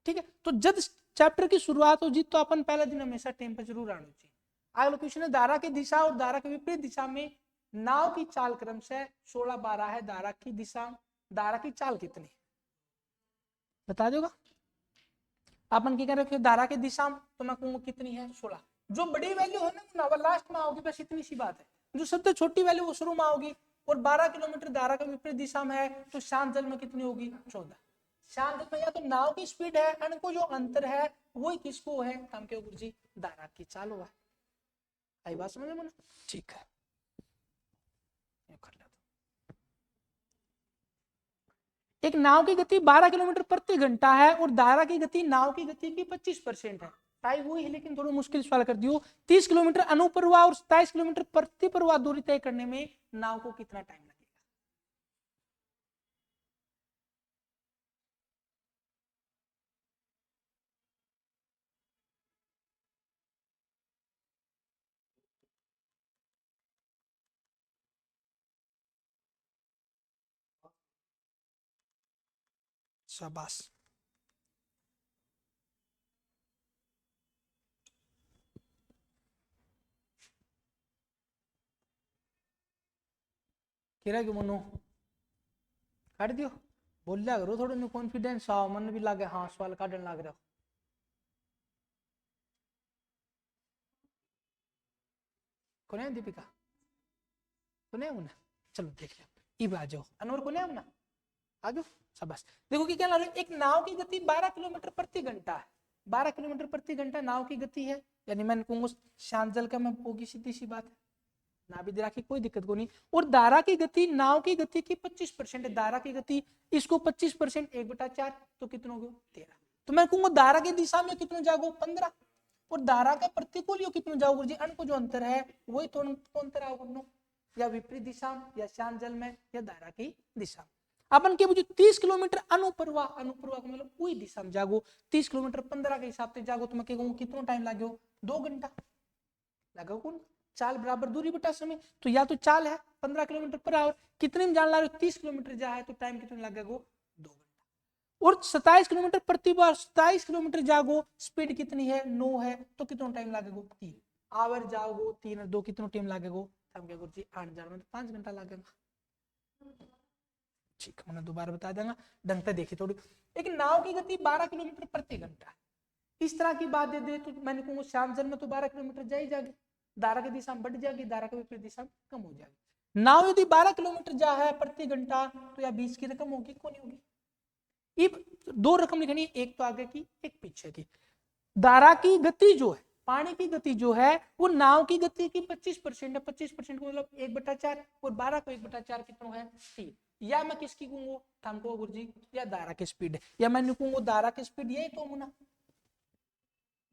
ठीक है। तो जब चैप्टर की शुरुआत हो जी तो अपन पहला दिन हमेशा टाइम पर जरूर आना चाहिए। अगला क्वेश्चन है धारा की दिशा और धारा के विपरीत दिशा में नाव की चाल क्रम से 16 12 है, धारा की दिशा धारा की चाल कितनी बता दोगा। अपन क्या रखे धारा की दिशा तो मैं कहूंगा कितनी है 16, जो बड़ी वैल्यू है ना वो लास्ट में आओगी, बस इतनी सी बात है, जो सबसे छोटी वैल्यू वो शुरू में आओगी। और 12 किलोमीटर धारा के विपरीत दिशा में है तो शांत जल में कितनी होगी 14। शांत जल में या तो नाव की स्पीड है अनको जो अंतर है वही किसको है हम क्यों गुरुजी धारा की चाल हुआ। आई बात समझ में, ठीक है कर लेता। एक नाव की गति 12 किलोमीटर प्रति घंटा है और धारा की गति नाव की गति की 25% है, टाइप वही है लेकिन थोड़ा मुश्किल सवाल कर दियो। 30 किलोमीटर अनुप्रवाह और 27 किलोमीटर प्रति प्रवाह दूरी तय करने में नाव को कितना टाइम लगेगा। शाबाश, किरा क्यों मनो काट दियो, बोल लिया करो थोड़ा कॉन्फिडेंस आओ, मन भी लागे हाँ सवाल काटने लग रहा कौन है दीपिका कौन है मुन्ना, चलो देख लिया इब आ जाओ अनवर कौन है मुन्ना आ जाओ शाबाश। देखो कि क्या ला रहे हो, एक नाव की गति 12 किलोमीटर प्रति घंटा है, 12 किलोमीटर प्रति घंटा नाव की गति है, यानी मैं कहूंगा शांत जल का मैं होगी सीधी सी बात है, ना भी की कोई दिक्कत को नहीं। और धारा की गति नाव की गति की 25% है, धारा की गति इसको 25% 1/4 तो कितना हो गया 13। तो मैं कहूंगा धारा की दिशा में कितना जाओगे 15, और धारा का प्रतिकूल कितना जाओगे जी अन को जो अंतर है वही तो अंतर आओगे, या विपरीत दिशा या शांत जल में या धारा की दिशा। अपन के बुझो 30 किलोमीटर अनुप्रवाह, अनुप्रवाह का मतलब वही दिशा में जागो, 30 किलोमीटर 15 के हिसाब से जागो तो मैं कहूँ कितना टाइम लागो 2 घंटा लगा कौन, चाल बराबर दूरी बटा समय, तो या तो चाल है 15 किलोमीटर पर आवर, कितने में जान ला रहे हो 30 किलोमीटर जा है तो टाइम कितना लगेगा 2 घंटा। और 27 किलोमीटर प्रति बार 27 किलोमीटर जागो स्पीड कितनी है 9 है तो कितना टाइम लगेगा 3 आवर जाओगो 3 और 2 कितना टाइम लगेगा हम क्या गुरुजी 8 में तो 5 घंटा लगेगा। ठीक है मैं दोबारा बता दूंगा ढंग से देखिए थोड़ी। एक नाव की गति 12 किलोमीटर प्रति घंटा, इस तरह की बात दे दे तो मैंने कहूंगा शांत जल में तो 12 किलोमीटर जा ही जाएगी, धारा की दिशा में बढ़ जाएगी, धारा की विपरीत दिशा में कम हो जाएगी। नाव यदि 12 किलोमीटर जा है प्रति घंटा तो या 20 की रकम होगी कौन होगी। अब 2 रकम लिखनी है, एक तो आगे की एक पीछे की। धारा की गति जो है पानी की गति जो है वो नाव की गति की 25% है, 25% मतलब 1/4 और 12 को 1/4 कितना है 3। या मैं किसकी कहूंगा थमको गुरुजी या धारा की स्पीड है, या मैं कहूंगा धारा की स्पीड यही तो मुना,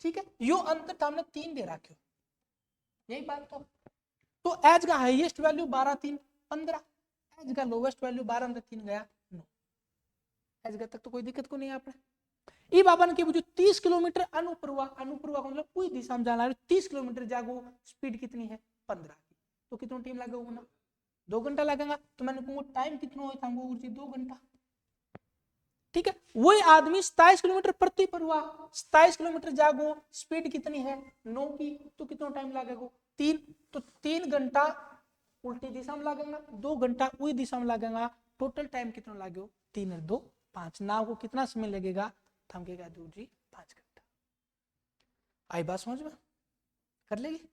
ठीक है। यो अंतर था हमने 3 दे रखे यही बात तो एज का हाईएस्ट वैल्यू 12 3 15, एज का लोवेस्ट वैल्यू 12 में 3 गया 9, एज का तक तो कोई दिक्कत को नहीं आपने। ये बाबा ने बुझो 30 किलोमीटर अनुप्रवाह, अनुप्रवाह मतलब कोई दिशा में जाना है 30 किलोमीटर जागो स्पीड कितनी है 15 की, तो कितना टाइम लगेगा ना 2 घंटा लगेगा, तो मैंने कहूंगा टाइम कितना हो था 2 घंटा, ठीक है। वही आदमी 27 किलोमीटर प्रति प्रवाह 27 किलोमीटर जागो स्पीड कितनी है 9 की, तो कितना टाइम लगेगा 3, तो 3 घंटा उल्टी दिशा में लगेगा, 2 घंटा वही दिशा में लगेगा, टोटल टाइम कितना लगेगा 3 और 2 5। नाव को कितना समय लगेगा थमकेगा दूर जी 5 घंटा। आई बात समझ में कर लेगी,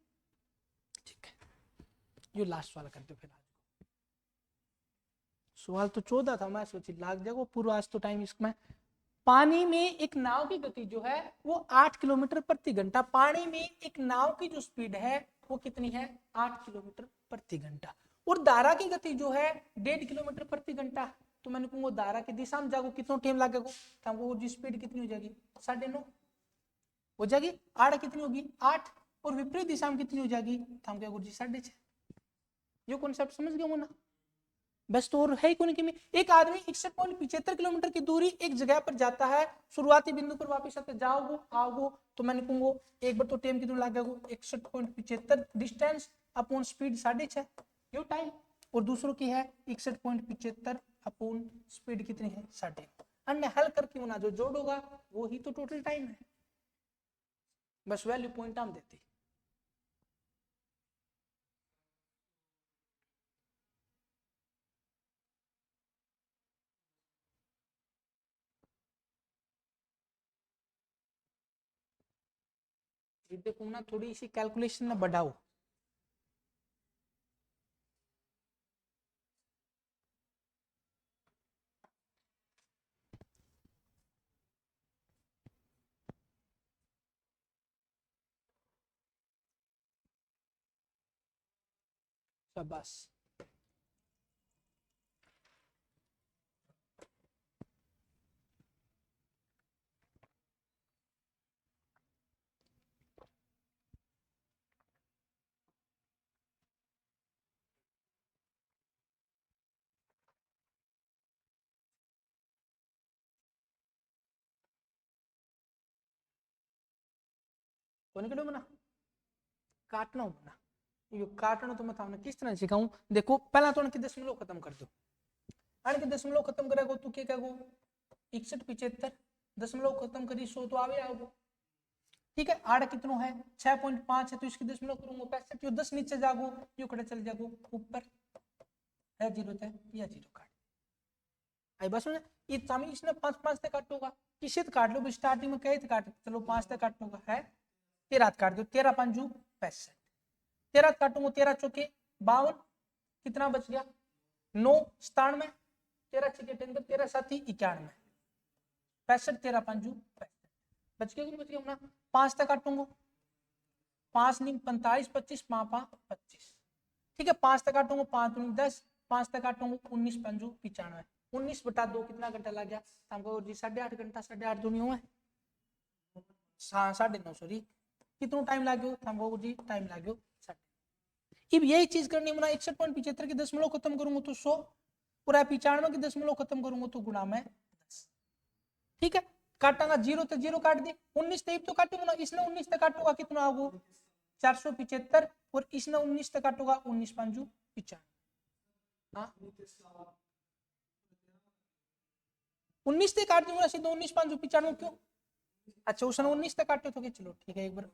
ठीक है। जो लास्ट सवाल कर दो फिर आज सवाल तो 14 था, मैं सोची लाग जाएगा पूरा आज तो टाइम इसमें। पानी में एक नाव की गति जो है वो 8 किलोमीटर प्रति घंटा, पानी में एक नाव की जो स्पीड है वो कितनी है 8 किलोमीटर प्रति प्रति घंटा। और धारा की गति जो है 1.5 किलोमीटर प्रति घंटा। तो मैंने कहूंगा धारा की दिशा में जागो कितना टाइम लगेगा, तो हमको स्पीड कितनी हो जाएगी 9.5 हो जाएगी। आड़ कितनी होगी 8, और विपरीत दिशा में कितनी हो जाएगी, तो हम क्या 6.5। ये कॉन्सेप्ट समझ गए ना। बस तो और है ही कौन कि एक आदमी 61.75 किलोमीटर की दूरी एक जगह पर जाता है, शुरुआती बिंदु पर वापस आते जाओगे आओगे, तो मैंने कहूंगा एक बार तो टाइम कितना लगेगा 61.75 डिस्टेंस अपॉन स्पीड 6.5 यो टाइम, और दूसरों की है 61.75 अपॉन स्पीड कितनी है 6.5। अन्य हल करके होना जो जोड़ोगा वो ही तो टोटल टाइम है। बस वैल्यू पॉइंट हम देते। देखो ना थोड़ी सी कैलकुलेशन ना बढ़ाओ। शाबाश। कौन करो मना काटना मना यो काटना तो मैं थाने किस तरह सिखाऊं। देखो पहला तो अणके दशमलव खत्म कर दो। अणके दशमलव खत्म करेगो तो क्या कहोगो 61.75 दशमलव खत्म करी 100 तो आवे आओगे। ठीक है आड़ कितना है 6.5 है, तो इसकी दशमलव करूंगा 65, यो 10 नीचे जागो यो खड़े चल जागो ऊपर है 0 है या 0 काट आई बस में ये सामी इसने 5 तक काटोगा किसे काट लो स्टार्टिंग में कहे काट चलो 5 तक काटोगा है 13 काट दो 13 5 65 13 काटूंगा 13 चौके 52 कितना बच गया 9 97 13 छके 13 7 91 65 13 5 बच गया ना। 5 तक काटूंगा 5 नीम 45 25 5 25। ठीक है 5 तक काटूंगा 5 दूनी 10 5 तक काटूंगा 19 5 95 19 बटा 2 कितना घंटा लग गया हमको जी 8.5 घंटा 8.5 दूनी हुआ 9.5 सॉरी कितना टाइम लागो हमको जी टाइम लागो 7। अब यही चीज करनी है 61.75 की दशमलव खत्म करूंगा तो 100 पूरा 95 की दशमलव खत्म करूंगा तो गुणा में 10। ठीक है काटांगा 0 तो 0 काट दे 19 तो काटूंगा ना इसने 19 तक काटूंगा कितना होगा 475 और इसने 19 तक काटूंगा 19 5 95। हाँ 19 तक काट दूंगा सीधा 19 5 95 क्यों अच्छा उसने 19 तक काटे तो चलो ठीक है एक बार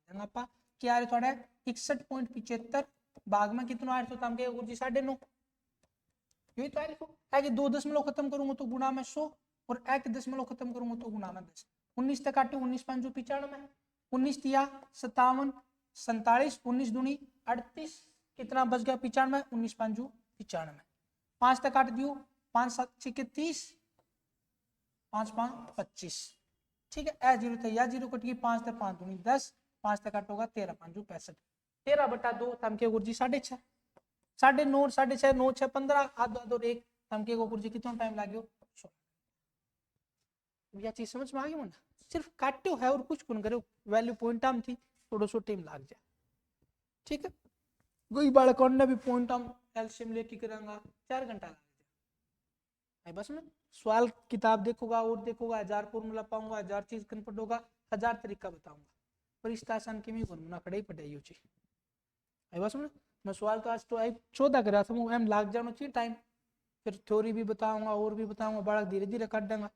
आपा क्या आ रहा थोड़ा 61.75 भाग में कितना आ रहा था हमके गुरुजी 9.5 यही तो है कि 2 दशमलव खत्म करूंगा तो गुणा में 100 और 1 दशमलव खत्म करूंगा तो गुणा में 10। 19 तक काटे 19 5 95 19 तिया 57 47 19 दूनी 38 कितना बच गया 95 19 5 95 5 तक काट दियो 5 7 6 30 5 5 25। ठीक है ए 0 था या 0 कट गई 5 तक 5 दूनी 10 5 तक काटोगा 13 5 65 13 बटा 2 थम के गुरुजी 6.5 9.5 6.5 9 6 15 आधो आधो एक थम के गुरुजी कितना टाइम लाग्यो यह चीज समझ में आ गई मन सिर्फ काट्यो है और कुछ कौन करे वैल्यू पॉइंट आम थी थोड़ो सो टाइम लाग जाए। ठीक है कोई बालक ने भी पॉइंट आम एलसीएम लेके करेंगा 4 घंटा लग जाए बस में सवाल किताब देखोगा और देखोगा 1000 फॉर्मूला पाऊंगा 1000 चीज कन पढ़ोगा 1000 तरीका बताऊंगा पर इस आसान की ना खड़े ही पढ़ाई हो चाहिए बस में मैं सवाल तो आज तो 14 करा था एम लाग जाना चाहिए टाइम फिर थ्योरी भी बताऊंगा और भी बताऊंगा बालक धीरे धीरे काट देंगा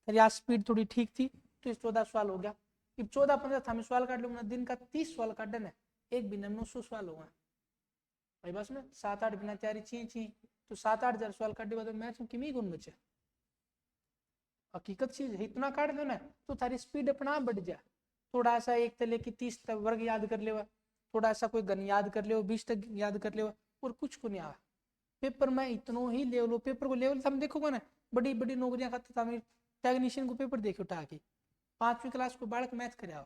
फिर आज स्पीड थोड़ी ठीक थी तो इस 14 सवाल हो गया अब 14-15 था मैं सवाल काट लूंगा दिन का 30 सवाल काट देना एक बिना 900 सवाल होगा भाई बस में 7-8 बिना तैयारी छी तो 7-8 हजार सवाल काटे बाद मैथ में किमी गुण बचे हकीकत चीज है इतना काट दो ना तो थारी स्पीड अपना बढ़ जाए थोड़ा सा एक तले की 30 तक वर्ग याद कर ले थोड़ा सा कोई गण याद कर ले 20 तक याद कर ले और कुछ को नहीं आवा पेपर में इतना ही ले लो पेपर को लेवल हम देखोगे ना बड़ी बड़ी नौकरियां खाते हमें टेक्नीशियन को पेपर देखे उठा के 5वीं क्लास को बालक मैथ कर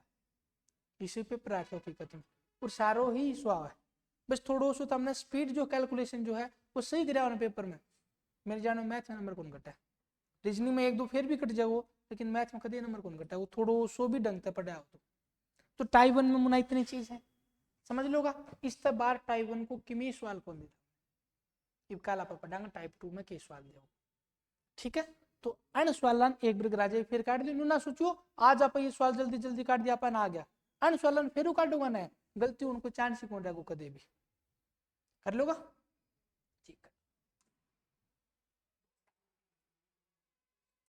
इसी पेपर आके हकीकत में और सारो ही स्वाव है। बस थोड़ो सो तमने स्पीड जो कैलकुलेशन जो है वो सही कराया पेपर में, मेरे जानो मैथ में नंबर कौन घटा है, रीजनिंग में एक दो फिर भी कट जाओ, लेकिन मैथ में कभी नंबर कौन घटा है, वो थोड़ो सो भी ढंग से पढ़ा हो तो टाइप 1 में मुना इतनी चीज है समझ लोगा। इस बार टाइप 1 को किमी सवाल कौन देता, इब कल आप पढ़ांगे टाइप 2 में के सवाल दे, ठीक है। तो अन सवालन एक ब्रिग राजे फिर काट दियो, ना सोचो आज आप ये सवाल जल्दी जल्दी काट दिया अपन आ गया, अन सवालन फिर काटूंगा ना, गलती उनको चांस ही कौन रहेगा कदे भी कर लोगा।